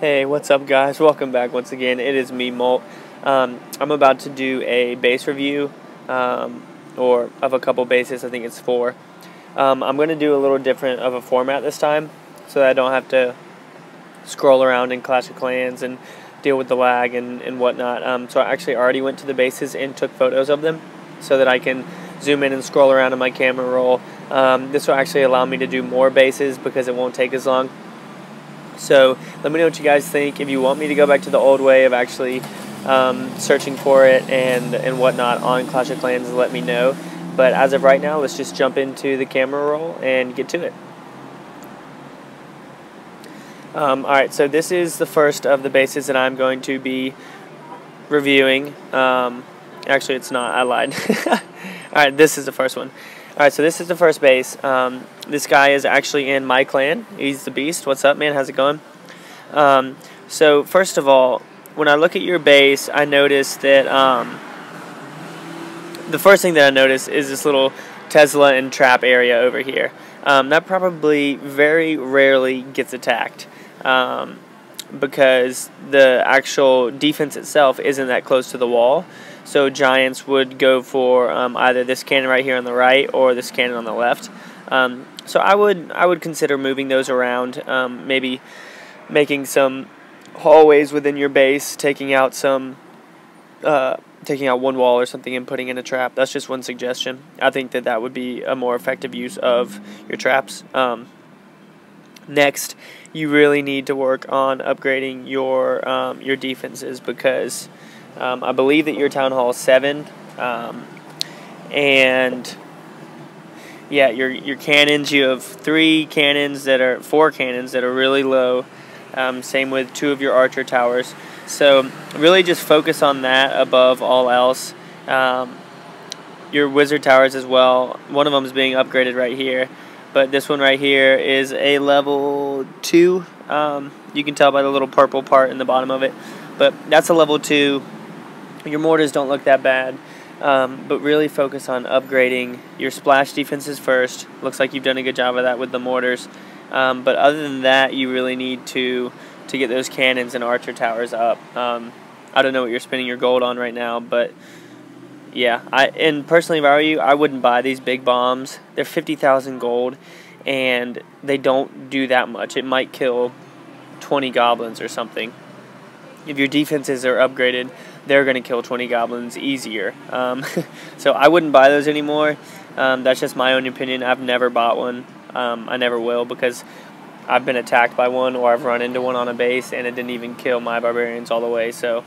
Hey, what's up guys? Welcome back once again. It is me, Molt. I'm about to do a base review, or of a couple bases. I think it's 4. I'm going to do a little different of a format this time, so that I don't have to scroll around in Clash of Clans and deal with the lag and whatnot. So I actually already went to the bases and took photos of them, so that I can zoom in and scroll around in my camera roll. This will actually allow me to do more bases because it won't take as long. So let me know what you guys think. If you want me to go back to the old way of actually searching for it and whatnot on Clash of Clans, let me know. But as of right now, let's just jump into the camera roll and get to it. Alright, so this is the first of the bases that I'm going to be reviewing. Actually, it's not. I lied. Alright, this is the first one. Alright, so this is the first base. This guy is actually in my clan. He's the Beast. What's up, man? How's it going? So, first of all, when I look at your base, I notice that the first thing that I notice is this little Tesla and trap area over here. That probably very rarely gets attacked because the actual defense itself isn't that close to the wall. So giants would go for either this cannon right here on the right or this cannon on the left. So I would consider moving those around, maybe making some hallways within your base, taking out one wall or something and putting in a trap. That's just one suggestion. I think that would be a more effective use of your traps. Next, you really need to work on upgrading your defenses because I believe that you're Town Hall 7, and yeah, your cannons. You have 4 cannons that are really low. Same with 2 of your archer towers. So really, just focus on that above all else. Your wizard towers as well. One of them is being upgraded right here, but this one right here is a level 2. You can tell by the little purple part in the bottom of it, but that's a level 2. Your mortars don't look that bad, but really focus on upgrading your splash defenses first. Looks like you've done a good job of that with the mortars. But other than that, you really need to get those cannons and archer towers up. I don't know what you're spending your gold on right now, but yeah. And personally, if I were you, I wouldn't buy these big bombs. They're 50,000 gold, and they don't do that much. It might kill 20 goblins or something. If your defenses are upgraded, they're going to kill 20 goblins easier. So I wouldn't buy those anymore. That's just my own opinion. I've never bought one. I never will because I've been attacked by one or I've run into one on a base and it didn't even kill my barbarians all the way. So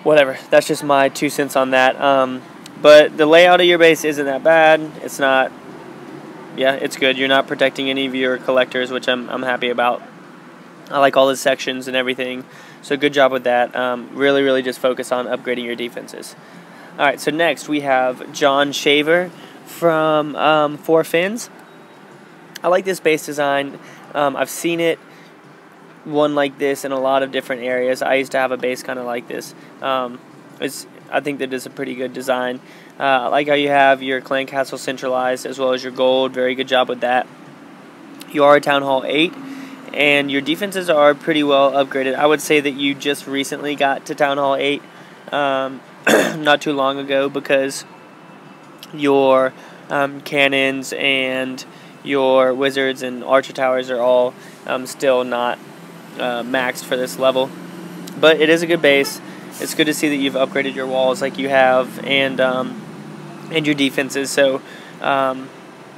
whatever. That's just my 2 cents on that. But the layout of your base isn't that bad. It's not. Yeah, it's good. You're not protecting any of your collectors, which I'm happy about. I like all the sections and everything, so good job with that. Really just focus on upgrading your defenses. Alright, so next we have John Shaver from 4 Fins. I like this base design. I've seen one like this in a lot of different areas. I used to have a base kind of like this. I think that is a pretty good design. I like how you have your clan castle centralized as well as your gold. Very good job with that. You are a Town Hall 8. And your defenses are pretty well upgraded. I would say that you just recently got to Town Hall 8 not too long ago because your cannons and your wizards and archer towers are all still not maxed for this level. But it is a good base. It's good to see that you've upgraded your walls like you have and your defenses. So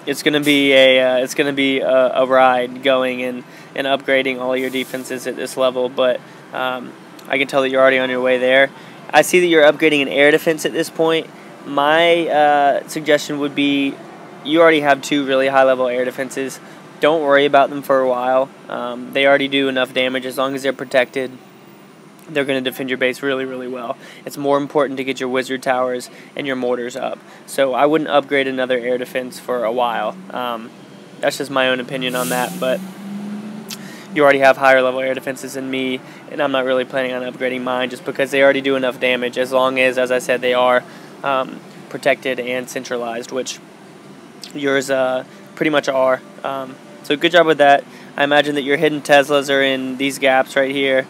it's going to be a ride going and upgrading all your defenses at this level, but I can tell that you're already on your way there. I see that you're upgrading an air defense at this point. My suggestion would be you already have 2 really high-level air defenses. Don't worry about them for a while. They already do enough damage. As long as they're protected, they're going to defend your base really well. It's more important to get your wizard towers and your mortars up. So I wouldn't upgrade another air defense for a while. That's just my own opinion on that, but you already have higher level air defenses than me, and I'm not really planning on upgrading mine just because they already do enough damage as long as I said, they are protected and centralized, which yours pretty much are. So good job with that. I imagine that your hidden Teslas are in these gaps right here,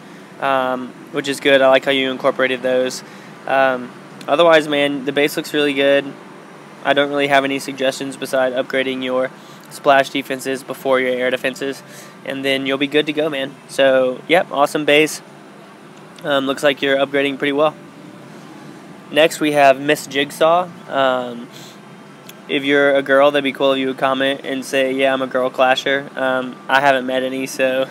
which is good. I like how you incorporated those. Otherwise, man, the base looks really good. I don't really have any suggestions beside upgrading your splash defenses before your air defenses, and then you'll be good to go, man. So, yep, awesome base. Looks like you're upgrading pretty well. Next, we have Miss Jigsaw. If you're a girl, that'd be cool if you would comment and say, yeah, I'm a girl clasher. I haven't met any, so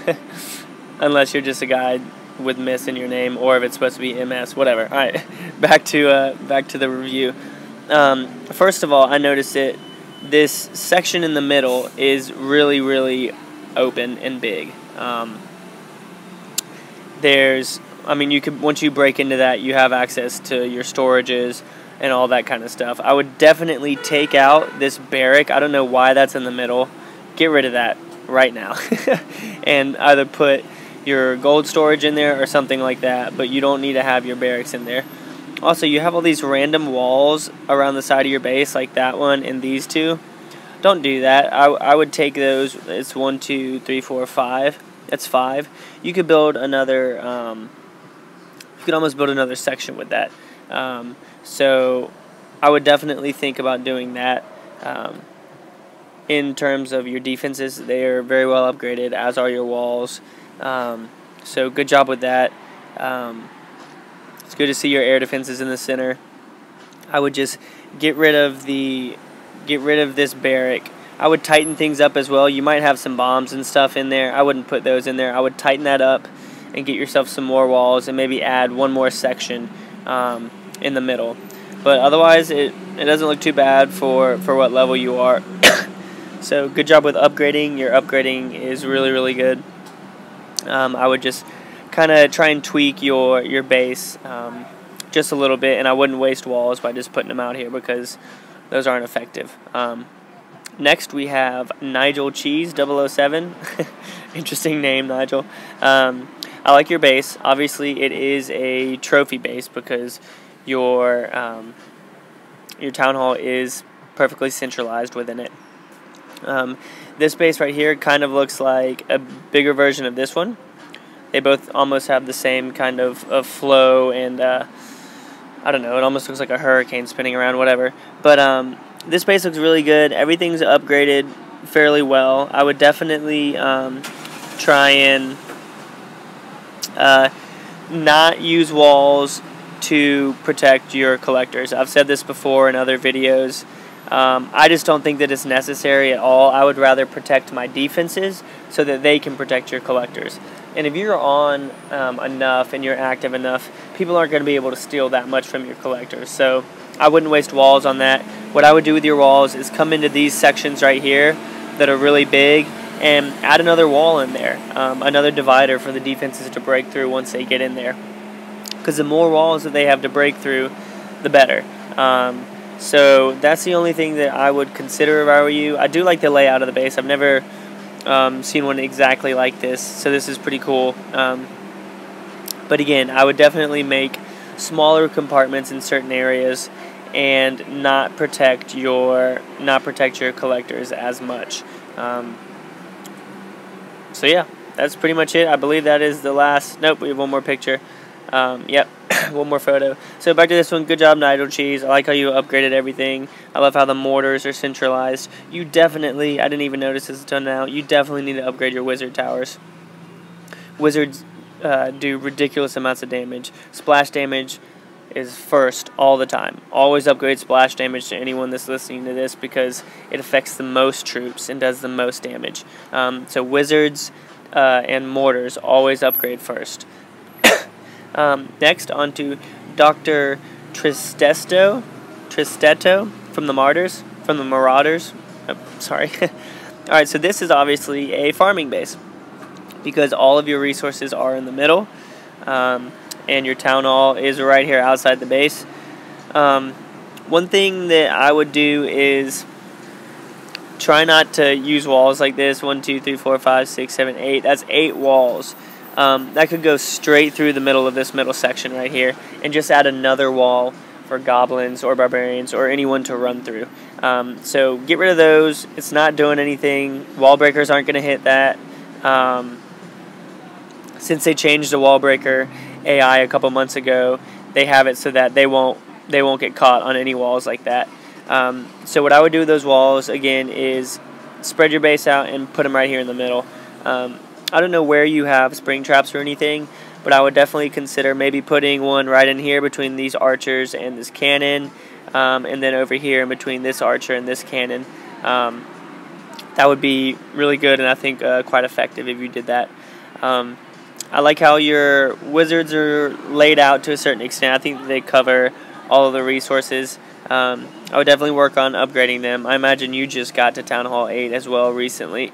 unless you're just a guy with Miss in your name, or if it's supposed to be MS, whatever. All right, back to the review. First of all, I noticed that this section in the middle is really, really open and big. You could, once you break into that, you have access to your storages and all that kind of stuff. I would definitely take out this barrack. I don't know why that's in the middle. Get rid of that right now. And either put your gold storage in there or something like that, but you don't need to have your barracks in there. Also, you have all these random walls around the side of your base, like that one and these two. Don't do that. I would take those. It's 1, 2, 3, 4, 5. That's 5. You could build another. You could almost build another section with that. So I would definitely think about doing that. In terms of your defenses, they are very well upgraded, as are your walls. So good job with that. It's good to see your air defenses in the center. I would just get rid of this barrack. I would tighten things up as well. You might have some bombs and stuff in there. I wouldn't put those in there. I would tighten that up and get yourself some more walls and maybe add one more section in the middle. But otherwise, it doesn't look too bad for what level you are. So good job with upgrading. Your upgrading is really, really good. I would just kind of try and tweak your base just a little bit, and I wouldn't waste walls by just putting them out here because those aren't effective. Next, we have Nigel Cheese 007. Interesting name, Nigel. I like your base. Obviously, it is a trophy base because your town hall is perfectly centralized within it. This base right here kind of looks like a bigger version of this one. They both almost have the same kind of flow, and I don't know, it almost looks like a hurricane spinning around, whatever. But this base looks really good. Everything's upgraded fairly well. I would definitely try and not use walls to protect your collectors. I've said this before in other videos. I just don't think that it's necessary at all. I would rather protect my defenses so that they can protect your collectors. And if you're on enough and you're active enough, people aren't going to be able to steal that much from your collectors. So I wouldn't waste walls on that. What I would do with your walls is come into these sections right here that are really big and add another wall in there, another divider for the defenses to break through once they get in there. Because the more walls that they have to break through, the better. So that's the only thing that I would consider if I were you. I do like the layout of the base. I've never seen one exactly like this, so this is pretty cool. But again, I would definitely make smaller compartments in certain areas and not protect your collectors as much. So yeah, that's pretty much it. I believe that is the last. Nope, we have one more picture. Yep, one more photo. So back to this one. Good job, Nigel Cheese. I like how you upgraded everything. I love how the mortars are centralized. You definitely, I didn't even notice this until now, you definitely need to upgrade your wizard towers. Wizards do ridiculous amounts of damage. Splash damage is first all the time. Always upgrade splash damage to anyone that's listening to this because it affects the most troops and does the most damage. So wizards and mortars always upgrade first. Next, on to Dr. Tristetto from the Marauders. Oh, sorry. Alright, so this is obviously a farming base because all of your resources are in the middle, and your town hall is right here outside the base. One thing that I would do is try not to use walls like this. 1, 2, 3, 4, 5, 6, 7, 8. That's 8 walls. That could go straight through the middle of this middle section right here and just add another wall for goblins or barbarians or anyone to run through. So get rid of those. It's not doing anything. Wall breakers aren't going to hit that. Since they changed the wall breaker AI a couple months ago, they have it so that they won't get caught on any walls like that. So what I would do with those walls, again, is spread your base out and put them right here in the middle. I don't know where you have spring traps or anything, but I would definitely consider maybe putting one right in here between these archers and this cannon, and then over here in between this archer and this cannon. That would be really good, and I think quite effective if you did that. I like how your wizards are laid out to a certain extent. I think that they cover all of the resources. I would definitely work on upgrading them. I imagine you just got to Town Hall 8 as well recently.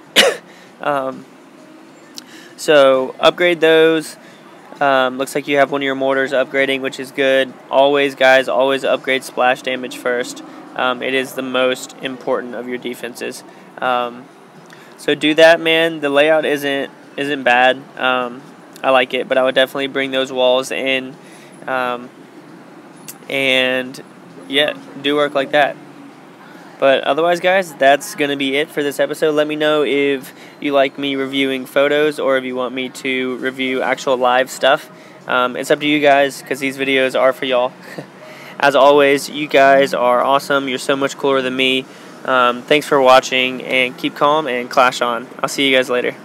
So upgrade those. Looks like you have one of your mortars upgrading, which is good. Always, guys, always upgrade splash damage first. It is the most important of your defenses. So do that, man. The layout isn't bad. I like it, but I would definitely bring those walls in, and yeah, do work like that. But otherwise, guys, that's going to be it for this episode. Let me know if you like me reviewing photos or if you want me to review actual live stuff. It's up to you guys, because these videos are for y'all. As always, you guys are awesome. You're so much cooler than me. Thanks for watching, and keep calm and clash on. I'll see you guys later.